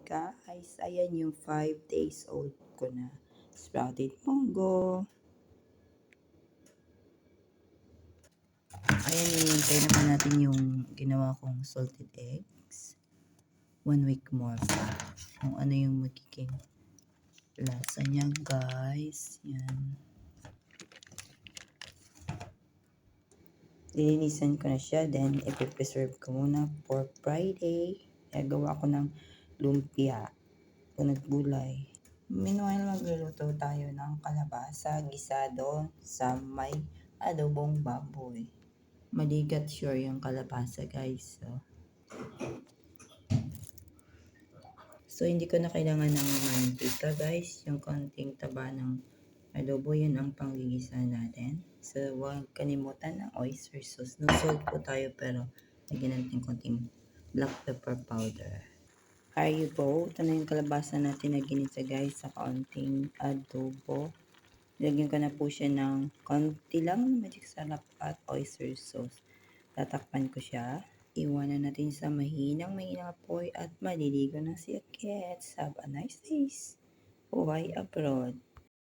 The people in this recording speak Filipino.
Guys, ayan yung 5 days old ko na sprouted munggo. Ayan, hinihintay naman natin yung ginawa kong salted eggs. 1 week more pa. Kung ano yung magiging lasa niya, guys. Yan. Lilinisan ko na siya, then ipipreserve ko muna for Friday. Gagawa ko ng lumpia o naggulay. Meanwhile, magluluto tayo ng kalabasa gisado sa may adobong baboy. Maligat sure yung kalabasa, guys. So hindi ko na kailangan ng mantika, guys. Yung konting taba ng adobo, yun ang panggigisa natin. So huwag kalimutan ng oyster sauce. No salt po tayo, pero lagyan natin konting black pepper powder. Are you go? Ito na yung kalabasa natin na ginisa, guys, sa konting adobo. Lagyan ko na po siya ng konti lang magic sarap at oyster sauce. Tatakpan ko siya. Iwanan natin sa mahinang apoy at maliligo na si Akets. Have a nice days. Buhay abroad.